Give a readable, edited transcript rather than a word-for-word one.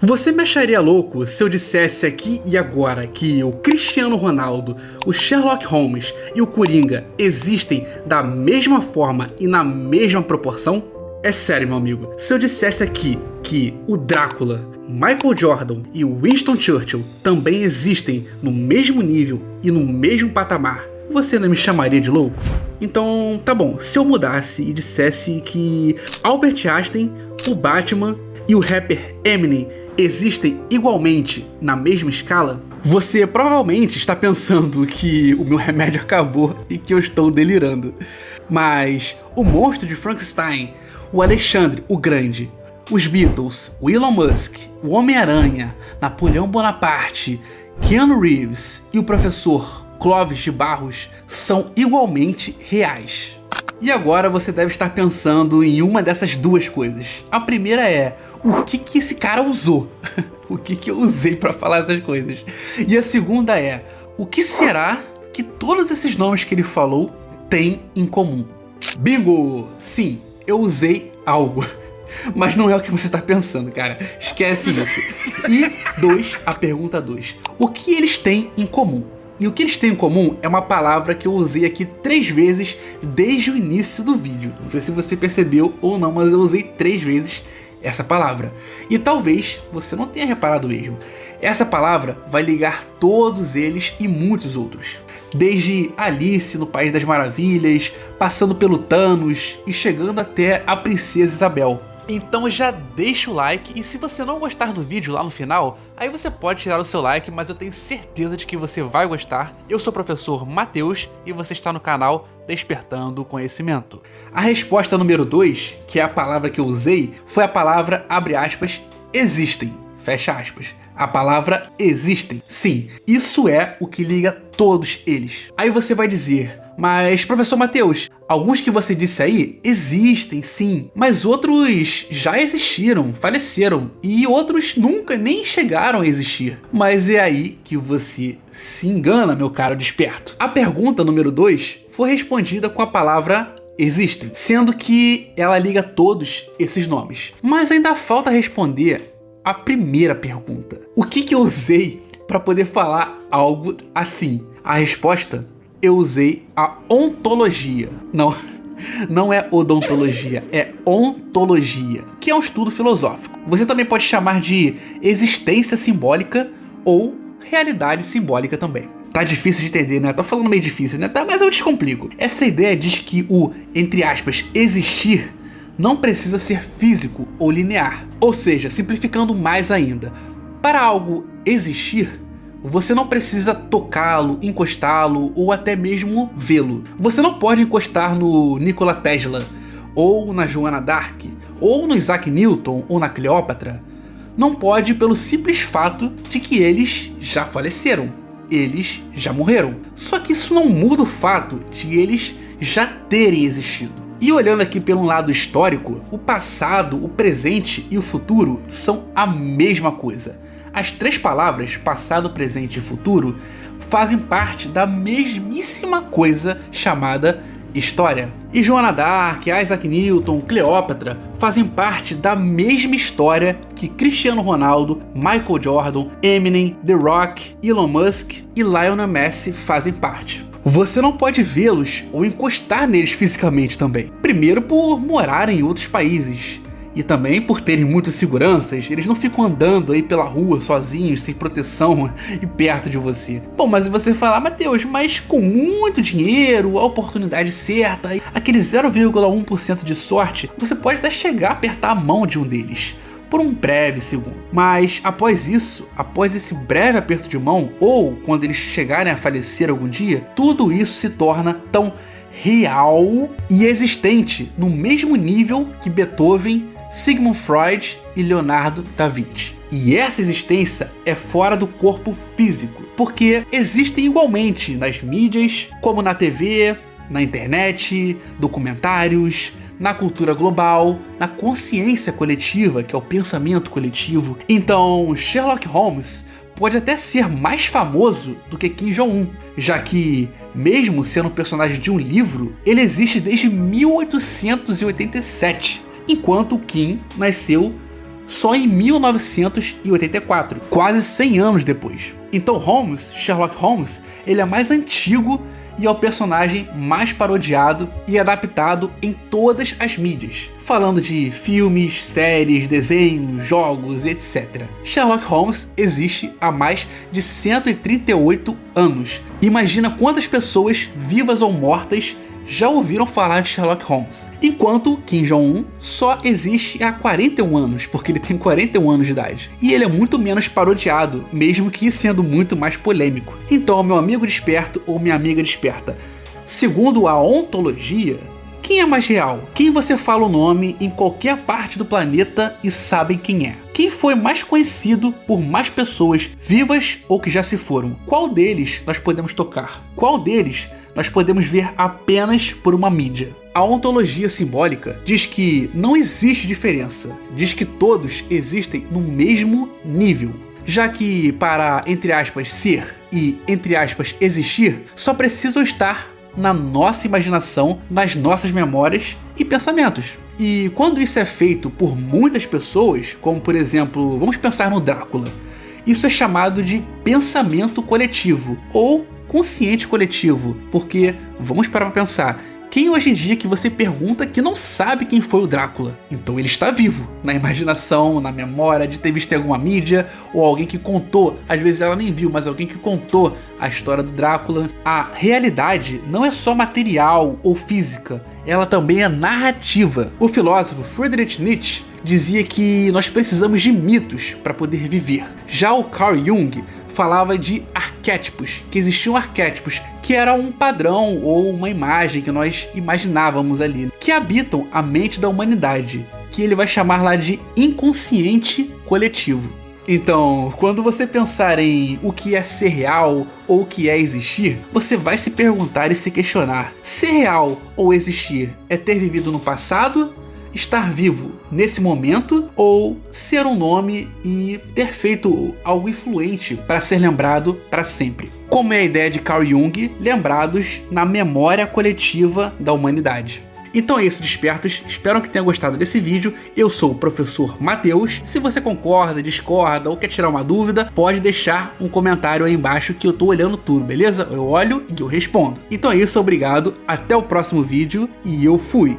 Você me acharia louco se eu dissesse aqui e agora que o Cristiano Ronaldo, o Sherlock Holmes e o Coringa existem da mesma forma e na mesma proporção? É sério, meu amigo, se eu dissesse aqui que o Drácula, Michael Jordan e o Winston Churchill também existem no mesmo nível e no mesmo patamar, você não me chamaria de louco? Então, tá bom, se eu mudasse e dissesse que Albert Einstein, o Batman e o rapper Eminem existem igualmente na mesma escala, você provavelmente está pensando que o meu remédio acabou e que eu estou delirando. Mas o monstro de Frankenstein, o Alexandre o Grande, os Beatles, o Elon Musk, o Homem-Aranha, Napoleão Bonaparte, Keanu Reeves e o professor Clóvis de Barros são igualmente reais. E agora você deve estar pensando em uma dessas duas coisas. A primeira é, o que esse cara usou? O que eu usei para falar essas coisas? E a segunda é, o que será que todos esses nomes que ele falou têm em comum? Bingo! Sim, eu usei algo. Mas não é o que você está pensando, cara. Esquece isso. E a pergunta 2. O que eles têm em comum? E o que eles têm em comum é uma palavra que eu usei aqui 3 vezes desde o início do vídeo. Não sei se você percebeu ou não, mas eu usei 3 vezes essa palavra. E talvez você não tenha reparado mesmo. Essa palavra vai ligar todos eles e muitos outros. Desde Alice no País das Maravilhas, passando pelo Thanos e chegando até a Princesa Isabel. Então já deixa o like, e se você não gostar do vídeo lá no final, aí você pode tirar o seu like, mas eu tenho certeza de que você vai gostar. Eu sou o professor Matheus e você está no canal Despertando o Conhecimento. A resposta número 2, que é a palavra que eu usei, foi a palavra, abre aspas, existem, fecha aspas. A palavra existem. Sim, isso é o que liga todos eles. Aí você vai dizer, mas professor Matheus, alguns que você disse aí existem sim, mas outros já existiram, faleceram, e outros nunca nem chegaram a existir. Mas é aí que você se engana, meu caro desperto. A pergunta número 2 foi respondida com a palavra existem, sendo que ela liga todos esses nomes. Mas ainda falta responder a primeira pergunta. O que eu usei para poder falar algo assim? A resposta, eu usei a ontologia. Não é odontologia, é ontologia, que é um estudo filosófico. Você também pode chamar de existência simbólica ou realidade simbólica também. Tá difícil de entender, né? Tô falando meio difícil, né? Tá, mas eu descomplico. Essa ideia diz que o, entre aspas, existir não precisa ser físico ou linear. Ou seja, simplificando mais ainda, para algo existir, você não precisa tocá-lo, encostá-lo ou até mesmo vê-lo. Você não pode encostar no Nikola Tesla, ou na Joana d'Arc, ou no Isaac Newton, ou na Cleópatra. Não pode pelo simples fato de que eles já faleceram, eles já morreram. Só que isso não muda o fato de eles já terem existido. E olhando aqui pelo lado histórico, o passado, o presente e o futuro são a mesma coisa. As 3 palavras, passado, presente e futuro, fazem parte da mesmíssima coisa chamada história. E Joana d'Arc, Isaac Newton, Cleópatra fazem parte da mesma história que Cristiano Ronaldo, Michael Jordan, Eminem, The Rock, Elon Musk e Lionel Messi fazem parte. Você não pode vê-los ou encostar neles fisicamente também. Primeiro por morarem em outros países. E também por terem muitas seguranças, eles não ficam andando aí pela rua sozinhos, sem proteção e perto de você. Bom, mas você fala, Matheus, mas com muito dinheiro, a oportunidade certa, aquele 0,1% de sorte, você pode até chegar a apertar a mão de um deles, por um breve segundo. Mas após isso, após esse breve aperto de mão, ou quando eles chegarem a falecer algum dia, tudo isso se torna tão real e existente no mesmo nível que Beethoven, Sigmund Freud e Leonardo da Vinci. E essa existência é fora do corpo físico, porque existem igualmente nas mídias, como na TV, na internet, documentários, na cultura global, na consciência coletiva, que é o pensamento coletivo. Então, Sherlock Holmes pode até ser mais famoso do que Kim Jong-un, já que, mesmo sendo um personagem de um livro, ele existe desde 1887. Enquanto o Kim nasceu só em 1984, quase 100 anos depois. Então Holmes, Sherlock Holmes, ele é mais antigo e é o personagem mais parodiado e adaptado em todas as mídias, falando de filmes, séries, desenhos, jogos, etc. Sherlock Holmes existe há mais de 138 anos. Imagina quantas pessoas, vivas ou mortas, já ouviram falar de Sherlock Holmes, enquanto Kim Jong-un só existe há 41 anos, porque ele tem 41 anos de idade. E ele é muito menos parodiado, mesmo que sendo muito mais polêmico. Então, meu amigo desperto ou minha amiga desperta, segundo a ontologia, quem é mais real? Quem você fala o nome em qualquer parte do planeta e sabem quem é? Quem foi mais conhecido por mais pessoas, vivas ou que já se foram? Qual deles nós podemos tocar? Qual deles nós podemos ver apenas por uma mídia? A ontologia simbólica diz que não existe diferença, diz que todos existem no mesmo nível, já que para, entre aspas, ser e, entre aspas, existir, só precisam estar na nossa imaginação, nas nossas memórias e pensamentos. E quando isso é feito por muitas pessoas, como por exemplo, vamos pensar no Drácula, isso é chamado de pensamento coletivo ou consciente coletivo, porque vamos parar para pensar, quem hoje em dia que você pergunta que não sabe quem foi o Drácula? Então ele está vivo, na imaginação, na memória, de ter visto em alguma mídia, ou alguém que contou, às vezes ela nem viu, mas alguém que contou a história do Drácula. A realidade não é só material ou física, ela também é narrativa. O filósofo Friedrich Nietzsche dizia que nós precisamos de mitos para poder viver. Já o Carl Jung falava de arquétipos, que existiam arquétipos, que era um padrão ou uma imagem que nós imaginávamos ali, que habitam a mente da humanidade, que ele vai chamar lá de inconsciente coletivo. Então, quando você pensar em o que é ser real ou o que é existir, você vai se perguntar e se questionar: ser real ou existir é ter vivido no passado, estar vivo nesse momento, ou ser um nome e ter feito algo influente para ser lembrado para sempre? Como é a ideia de Carl Jung, lembrados na memória coletiva da humanidade. Então é isso, despertos, espero que tenham gostado desse vídeo. Eu sou o professor Matheus. Se você concorda, discorda ou quer tirar uma dúvida, pode deixar um comentário aí embaixo que eu tô olhando tudo, beleza? Eu olho e eu respondo. Então é isso, obrigado, até o próximo vídeo e eu fui!